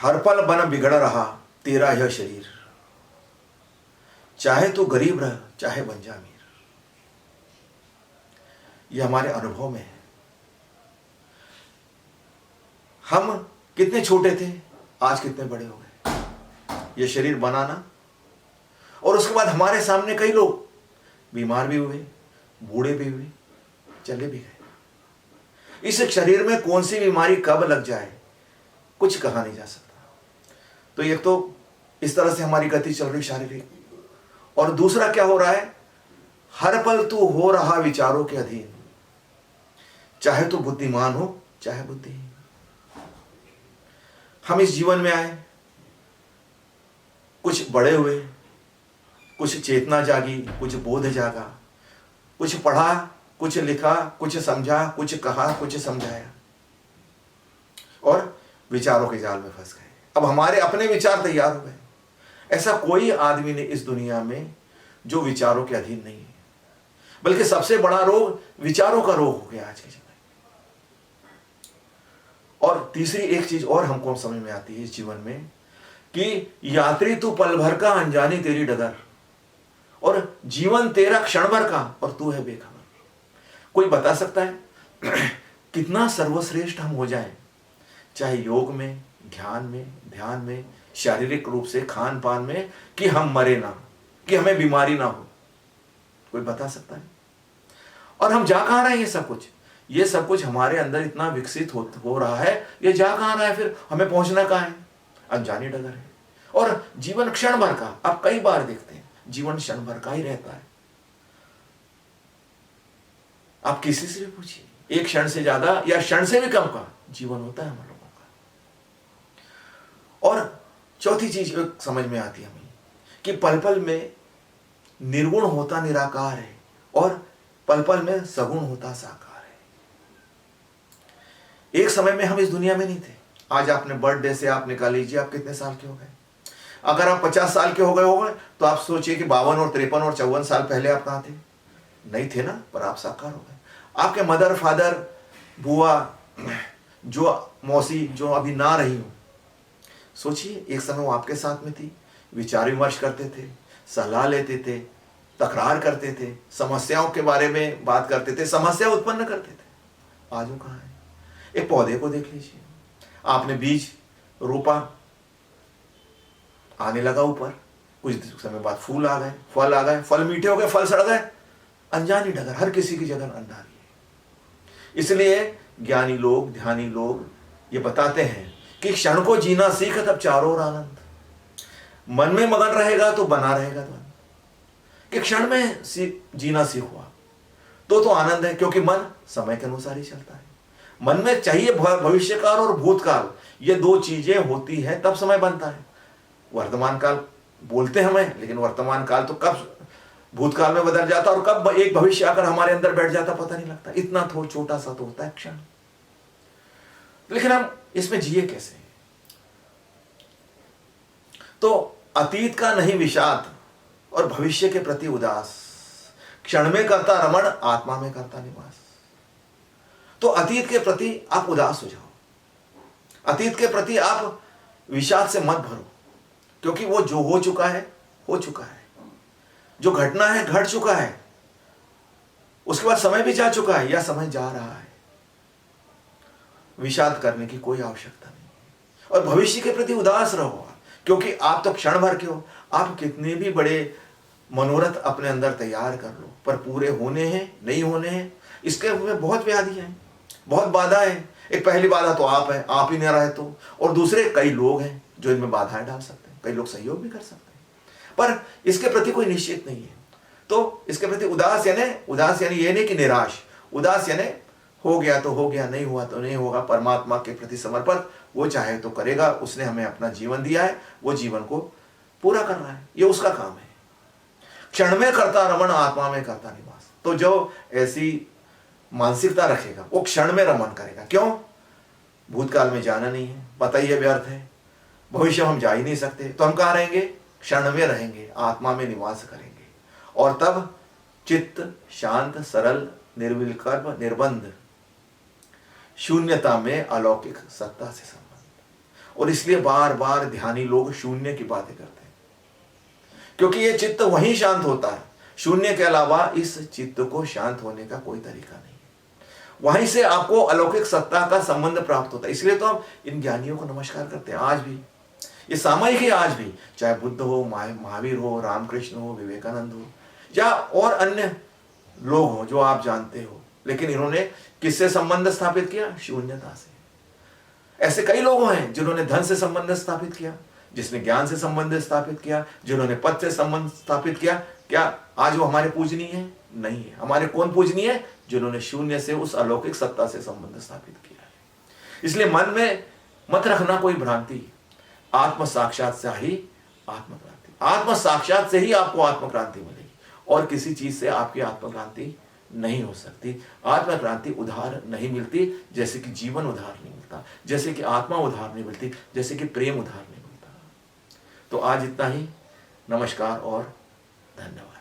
हर पल बन बिगड़ रहा तेरा यह शरीर, चाहे तो गरीब रह चाहे बन जा अमीर। ये हमारे अनुभव में है। हम कितने छोटे थे, आज कितने बड़े हो गए। ये शरीर बनाना, और उसके बाद हमारे सामने कई लोग बीमार भी हुए, बूढ़े भी हुए, चले भी गए। इस शरीर में कौन सी बीमारी कब लग जाए कुछ कहा नहीं जा सकता। तो एक तो इस तरह से हमारी गति चल रही शारीरिक, और दूसरा क्या हो रहा है, हर पल तू हो रहा विचारों के अधीन, चाहे तो बुद्धिमान हो चाहे बुद्धिहीन। हम इस जीवन में आए, कुछ बड़े हुए, कुछ चेतना जागी, कुछ बोध जागा, कुछ पढ़ा, कुछ लिखा, कुछ समझा, कुछ कहा, कुछ समझाया, और विचारों के जाल में फंस गए। अब हमारे अपने विचार तैयार हो गए। ऐसा कोई आदमी नहीं इस दुनिया में जो विचारों के अधीन नहीं है, बल्कि सबसे बड़ा रोग विचारों का रोग हो गया आज के समय। और तीसरी एक चीज और हमको समझ में आती है इस जीवन में, कि यात्री तू पल भर का, अनजानी तेरी डगर, और जीवन तेरा क्षण भर का, और तू है बेखबर। कोई बता सकता है कितना सर्वश्रेष्ठ हम हो जाएं, चाहे योग में, ज्ञान में, ध्यान में, शारीरिक रूप से, खान पान में, कि हम मरे ना, कि हमें बीमारी ना हो। कोई बता सकता है? और हम जा कहां रहे हैं? ये सब कुछ हमारे अंदर इतना विकसित हो रहा है, ये जा कहां रहा है? फिर हमें पहुंचना कहां है? अनजानी डगर है। और जीवन क्षण भर का, आप कई बार देखते हैं जीवन क्षण भर का ही रहता है। आप किसी से भी पूछिए, एक क्षण से ज्यादा या क्षण से भी कम का जीवन होता है हम लोगों का। और चौथी चीज समझ में आती है हमें, कि पल पल में निर्गुण होता निराकार है, और पल पल में सगुण होता साकार है। एक समय में हम इस दुनिया में नहीं थे। आज आपने बर्थडे से आप निकाल लीजिए, आप कितने साल के हो गए। अगर आप 50 साल के हो गए होंगे तो आप सोचिए कि 52 और 53 और 54 साल पहले आप कहां थे? नहीं थे ना, पर आप साकार हो गए। आपके मदर, फादर, बुआ, जो मौसी जो अभी ना रही हो, सोचिए एक समय वो आपके साथ में थी, विचार विमर्श करते थे, सलाह लेते थे, तकरार करते थे, समस्याओं के बारे में बात करते थे, समस्या उत्पन्न करते थे। आज वो कहां है? एक पौधे को देख लीजिए, आपने बीज रोपा, आने लगा ऊपर, कुछ समय बाद फूल आ गए, फल आ गए, फल मीठे हो गए, फल सड़ गए। अनजानी डगर, हर किसी की जगह अंधारी है। इसलिए ज्ञानी लोग, ध्यानी लोग ये बताते हैं कि क्षण को जीना सीख, तब चारों ओर आनंद। मन में मगन रहेगा तो बना रहेगा द्वंद। कि क्षण में जीना सीखो तो आनंद है, क्योंकि मन समय के अनुसार ही चलता है। मन में चाहिए भविष्यकाल और भूतकाल, ये दो चीजें होती है तब समय बनता है। वर्तमान काल बोलते हमें, लेकिन वर्तमान काल तो कब भूतकाल में बदल जाता और कब एक भविष्य आकर हमारे अंदर बैठ जाता पता नहीं लगता। इतना छोटा सा तो होता है क्षण। लेकिन हम इसमें जिए कैसे? तो अतीत का नहीं विषाद और भविष्य के प्रति उदास, क्षण में करता रमण आत्मा में करता निवास। तो अतीत के प्रति आप उदास हो जाओ, अतीत के प्रति आप विषाद से मत भरो, क्योंकि वो जो हो चुका है हो चुका है, जो घटना है घट चुका है, उसके बाद समय भी जा चुका है या समय जा रहा है। विषाद करने की कोई आवश्यकता नहीं। और भविष्य के प्रति उदास रहो, क्योंकि आप तो क्षण भर के हो। आप कितने भी बड़े मनोरथ अपने अंदर तैयार कर लो, पर पूरे होने हैं नहीं होने हैं, इसके में बहुत व्याधि है, बहुत बाधा है। एक पहली बाधा तो आप है, आप ही नहीं रहे तो, और दूसरे कई लोग हैं जो इनमें बाधाएं डाल सकते हैं, कई लोग सहयोग भी कर सकते हैं, पर इसके प्रति कोई निश्चित नहीं है। तो इसके प्रति उदास यानी ये नहीं कि निराश, उदास यानी हो गया तो हो गया, नहीं हुआ तो नहीं होगा। परमात्मा के प्रति समर्पण, वो चाहे तो करेगा, उसने हमें अपना जीवन दिया है, वो जीवन को पूरा करना है, ये उसका काम है। क्षण में करता रमण आत्मा में करता निवास। तो जो ऐसी मानसिकता रखेगा वो क्षण में रमन करेगा। क्यों? भूतकाल में जाना नहीं है, पता ही है व्यर्थ है, भविष्य हम जा ही नहीं सकते, तो हम कहाँ रहेंगे? क्षण में रहेंगे, आत्मा में निवास करेंगे। और तब चित्त शांत, सरल, निर्विकल्प, निर्बंध, शून्यता में अलौकिक सत्ता से संबंध। और इसलिए बार बार ध्यानी लोग शून्य की बातें करते हैं, क्योंकि ये चित्त वहीं शांत होता है। शून्य के अलावा इस चित्त को शांत होने का कोई तरीका नहीं। वहीं से आपको अलौकिक सत्ता का संबंध प्राप्त होता है। इसलिए तो हम इन ज्ञानियों को नमस्कार करते हैं आज भी। ये सामयिक है आज भी, चाहे बुद्ध हो, महावीर हो, रामकृष्ण हो, विवेकानंद हो, या और अन्य लोग हो जो आप जानते हो, लेकिन इन्होंने किससे संबंध स्थापित किया? शून्यता से। ऐसे कई लोग हैं जिन्होंने धन से संबंध स्थापित किया, जिसने ज्ञान से संबंध स्थापित किया, जिन्होंने पद से संबंध स्थापित किया। क्या आज वो हमारे पूजनीय है? नहीं है। हमारे कौन पूजनीय है? जिन्होंने शून्य से उस अलौकिक सत्ता से संबंध स्थापित किया है। इसलिए मन में मत रखना कोई भ्रांति। आत्म साक्षात से ही आत्मक्रांति, आत्म साक्षात से ही आपको आत्मक्रांति मिलेगी, और किसी चीज से आपकी आत्मक्रांति नहीं हो सकती। आत्मक्रांति उधार नहीं मिलती, जैसे कि जीवन उधार नहीं मिलता, जैसे कि आत्मा उधार नहीं मिलती, जैसे कि प्रेम उधार नहीं मिलता। तो आज इतना ही। नमस्कार और धन्यवाद।